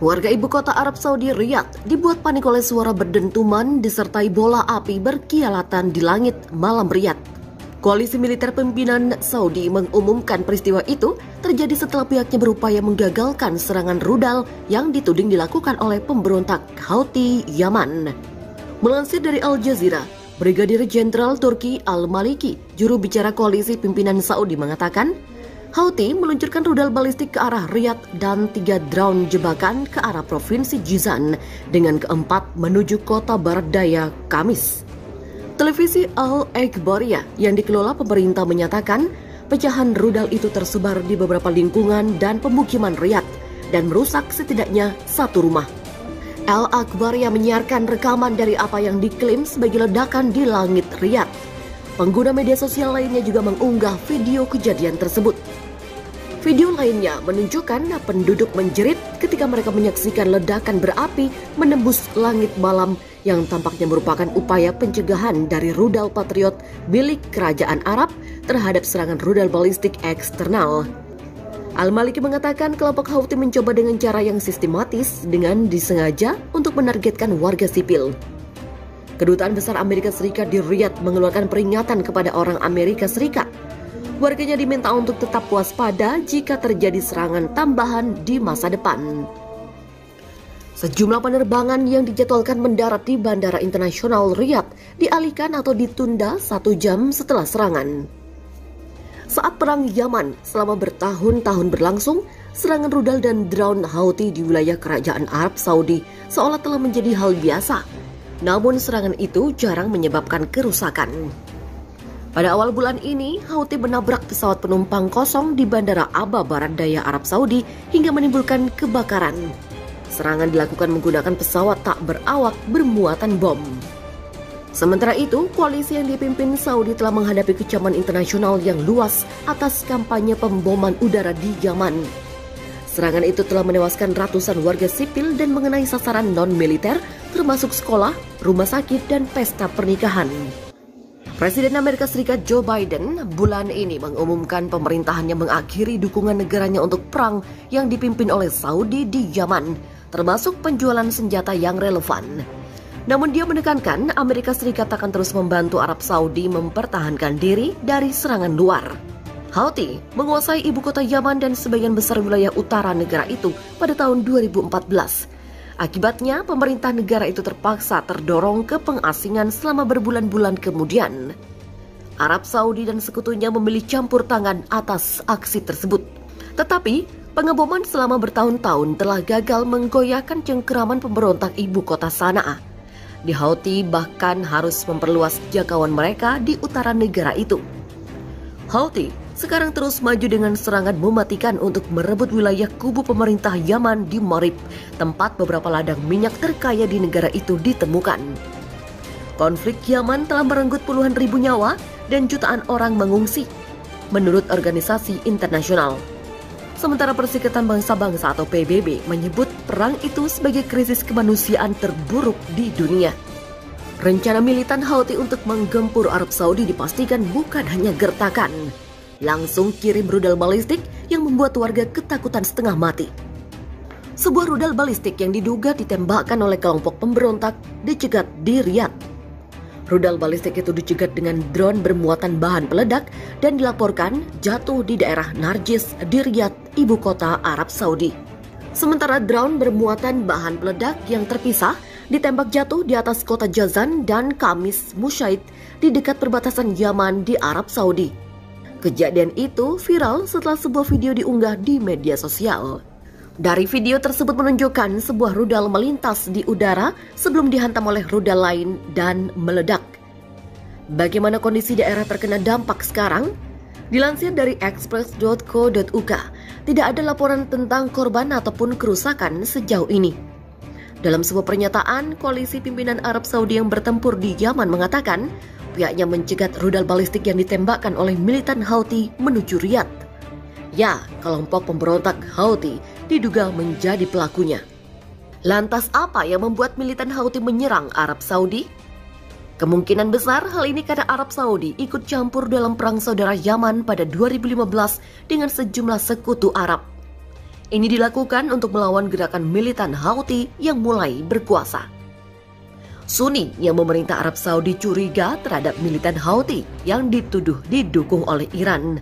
Warga ibu kota Arab Saudi, Riyadh, dibuat panik oleh suara berdentuman disertai bola api berkialatan di langit malam Riyadh. Koalisi militer pimpinan Saudi mengumumkan peristiwa itu terjadi setelah pihaknya berupaya menggagalkan serangan rudal yang dituding dilakukan oleh pemberontak Houthi Yaman. Melansir dari Al Jazeera, Brigadir Jenderal Turki Al-Maliki, juru bicara koalisi pimpinan Saudi, mengatakan Houthi meluncurkan rudal balistik ke arah Riyadh dan 3 drone jebakan ke arah provinsi Jizan dengan keempat menuju kota barat daya Kamis. Televisi Al-Akhbariyah yang dikelola pemerintah menyatakan pecahan rudal itu tersebar di beberapa lingkungan dan pemukiman Riyadh dan merusak setidaknya 1 rumah. Al-Akhbariyah menyiarkan rekaman dari apa yang diklaim sebagai ledakan di langit Riyadh. Pengguna media sosial lainnya juga mengunggah video kejadian tersebut. Video lainnya menunjukkan penduduk menjerit ketika mereka menyaksikan ledakan berapi menembus langit malam yang tampaknya merupakan upaya pencegahan dari rudal Patriot milik Kerajaan Arab terhadap serangan rudal balistik eksternal. Al-Maliki mengatakan kelompok Houthi mencoba dengan cara yang sistematis dengan disengaja untuk menargetkan warga sipil. Kedutaan Besar Amerika Serikat di Riyadh mengeluarkan peringatan kepada orang Amerika Serikat. Warganya diminta untuk tetap waspada jika terjadi serangan tambahan di masa depan. Sejumlah penerbangan yang dijadwalkan mendarat di Bandara Internasional Riyadh dialihkan atau ditunda 1 jam setelah serangan. Saat perang Yaman selama bertahun-tahun berlangsung, serangan rudal dan drone Houthi di wilayah Kerajaan Arab Saudi seolah telah menjadi hal biasa. Namun serangan itu jarang menyebabkan kerusakan. Pada awal bulan ini, Houthi menabrak pesawat penumpang kosong di Bandara Aba barat daya Arab Saudi hingga menimbulkan kebakaran. Serangan dilakukan menggunakan pesawat tak berawak bermuatan bom. Sementara itu, koalisi yang dipimpin Saudi telah menghadapi kecaman internasional yang luas atas kampanye pemboman udara di Yaman. Serangan itu telah menewaskan ratusan warga sipil dan mengenai sasaran non-militer termasuk sekolah, rumah sakit, dan pesta pernikahan. Presiden Amerika Serikat Joe Biden bulan ini mengumumkan pemerintahannya mengakhiri dukungan negaranya untuk perang yang dipimpin oleh Saudi di Yaman, termasuk penjualan senjata yang relevan. Namun dia menekankan Amerika Serikat akan terus membantu Arab Saudi mempertahankan diri dari serangan luar. Houthi menguasai ibu kota Yaman dan sebagian besar wilayah utara negara itu pada tahun 2014. Akibatnya, pemerintah negara itu terpaksa terdorong ke pengasingan selama berbulan-bulan kemudian. Arab Saudi dan sekutunya memilih campur tangan atas aksi tersebut. Tetapi, pengeboman selama bertahun-tahun telah gagal menggoyahkan cengkeraman pemberontak ibu kota Sanaa. Di Houthi bahkan harus memperluas jangkauan mereka di utara negara itu. Houthi sekarang terus maju dengan serangan mematikan untuk merebut wilayah kubu pemerintah Yaman di Marib, tempat beberapa ladang minyak terkaya di negara itu ditemukan. Konflik Yaman telah merenggut puluhan ribu nyawa dan jutaan orang mengungsi, menurut organisasi internasional. Sementara Perserikatan Bangsa-Bangsa atau PBB menyebut perang itu sebagai krisis kemanusiaan terburuk di dunia. Rencana militan Houthi untuk menggempur Arab Saudi dipastikan bukan hanya gertakan, langsung kirim rudal balistik yang membuat warga ketakutan setengah mati. Sebuah rudal balistik yang diduga ditembakkan oleh kelompok pemberontak dicegat di Riyadh. Rudal balistik itu dicegat dengan drone bermuatan bahan peledak dan dilaporkan jatuh di daerah Narjis di Riyadh, ibu kota Arab Saudi. Sementara drone bermuatan bahan peledak yang terpisah ditembak jatuh di atas kota Jazan dan Kamis Mushaid di dekat perbatasan Yaman di Arab Saudi. Kejadian itu viral setelah sebuah video diunggah di media sosial. Dari video tersebut menunjukkan sebuah rudal melintas di udara sebelum dihantam oleh rudal lain dan meledak. Bagaimana kondisi daerah terkena dampak sekarang? Dilansir dari express.co.uk, tidak ada laporan tentang korban ataupun kerusakan sejauh ini. Dalam sebuah pernyataan, koalisi pimpinan Arab Saudi yang bertempur di Yaman mengatakan pihaknya mencegat rudal balistik yang ditembakkan oleh militan Houthi menuju Riyadh. Ya, kelompok pemberontak Houthi diduga menjadi pelakunya. Lantas apa yang membuat militan Houthi menyerang Arab Saudi? Kemungkinan besar hal ini karena Arab Saudi ikut campur dalam perang saudara Yaman pada 2015 dengan sejumlah sekutu Arab. Ini dilakukan untuk melawan gerakan militan Houthi yang mulai berkuasa. Sunni yang memerintah Arab Saudi curiga terhadap militan Houthi yang dituduh didukung oleh Iran.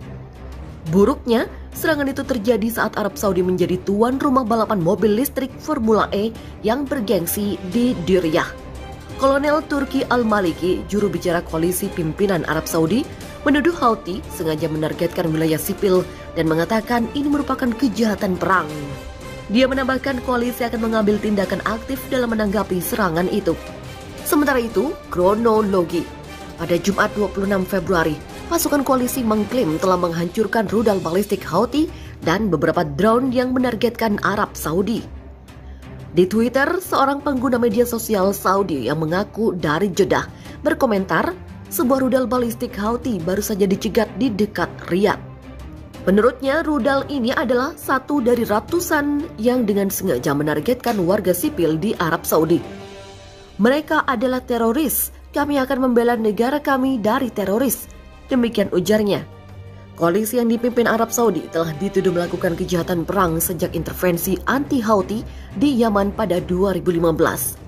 Buruknya, serangan itu terjadi saat Arab Saudi menjadi tuan rumah balapan mobil listrik Formula E yang bergengsi di Diriyah. Kolonel Turki Al-Maliki, juru bicara koalisi pimpinan Arab Saudi, menuduh Houthi sengaja menargetkan wilayah sipil dan mengatakan ini merupakan kejahatan perang. Dia menambahkan koalisi akan mengambil tindakan aktif dalam menanggapi serangan itu. Sementara itu, kronologi. Pada Jumat 26 Februari, pasukan koalisi mengklaim telah menghancurkan rudal balistik Houthi dan beberapa drone yang menargetkan Arab Saudi. Di Twitter, seorang pengguna media sosial Saudi yang mengaku dari Jeddah berkomentar, sebuah rudal balistik Houthi baru saja dicegat di dekat Riyadh. Menurutnya, rudal ini adalah satu dari ratusan yang dengan sengaja menargetkan warga sipil di Arab Saudi. Mereka adalah teroris, kami akan membela negara kami dari teroris. Demikian ujarnya. Koalisi yang dipimpin Arab Saudi telah dituduh melakukan kejahatan perang sejak intervensi anti-Houthi di Yaman pada 2015.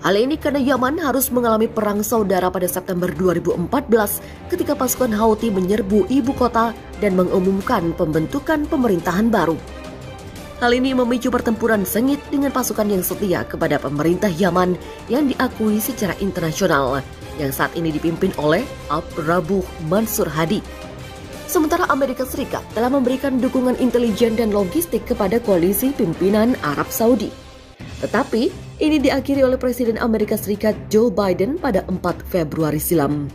Hal ini karena Yaman harus mengalami perang saudara pada September 2014 ketika pasukan Houthi menyerbu ibu kota dan mengumumkan pembentukan pemerintahan baru. Hal ini memicu pertempuran sengit dengan pasukan yang setia kepada pemerintah Yaman yang diakui secara internasional, yang saat ini dipimpin oleh Rabuh Mansur Hadi. Sementara Amerika Serikat telah memberikan dukungan intelijen dan logistik kepada koalisi pimpinan Arab Saudi. Tetapi, ini diakhiri oleh Presiden Amerika Serikat Joe Biden pada 4 Februari silam.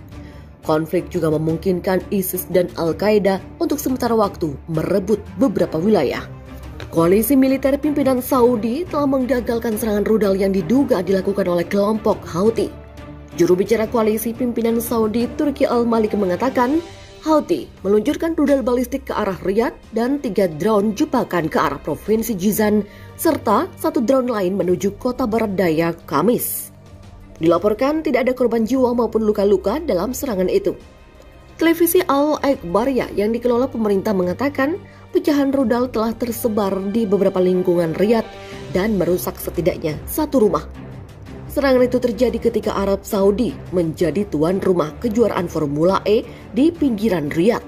Konflik juga memungkinkan ISIS dan Al-Qaeda untuk sementara waktu merebut beberapa wilayah. Koalisi militer pimpinan Saudi telah menggagalkan serangan rudal yang diduga dilakukan oleh kelompok Houthi. Juru bicara koalisi pimpinan Saudi, Turki Al-Maliki mengatakan, Houthi meluncurkan rudal balistik ke arah Riyadh dan 3 drone jebakan ke arah Provinsi Jizan, serta 1 drone lain menuju kota barat daya Kamis. Dilaporkan tidak ada korban jiwa maupun luka-luka dalam serangan itu. Televisi Al-Akhbariyah yang dikelola pemerintah mengatakan pecahan rudal telah tersebar di beberapa lingkungan Riyadh dan merusak setidaknya 1 rumah. Serangan itu terjadi ketika Arab Saudi menjadi tuan rumah kejuaraan Formula E di pinggiran Riyadh.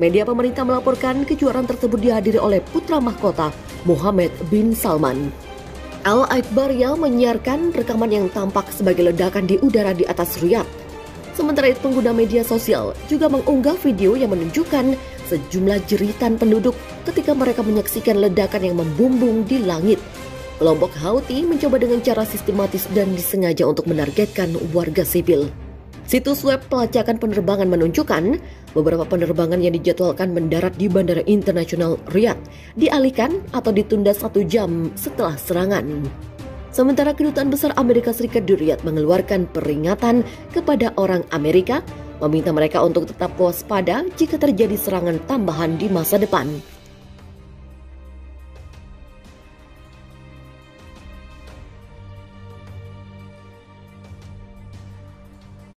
Media pemerintah melaporkan kejuaraan tersebut dihadiri oleh putra mahkota Mohammed bin Salman. Al-Akhbariyah menyiarkan rekaman yang tampak sebagai ledakan di udara di atas Riyadh. Sementara itu, pengguna media sosial juga mengunggah video yang menunjukkan sejumlah jeritan penduduk ketika mereka menyaksikan ledakan yang membumbung di langit. Kelompok Houthi mencoba dengan cara sistematis dan disengaja untuk menargetkan warga sipil. Situs web pelacakan penerbangan menunjukkan beberapa penerbangan yang dijadwalkan mendarat di Bandara Internasional Riyadh dialihkan atau ditunda 1 jam setelah serangan. Sementara Kedutaan Besar Amerika Serikat di Riyadh mengeluarkan peringatan kepada orang Amerika, meminta mereka untuk tetap waspada jika terjadi serangan tambahan di masa depan.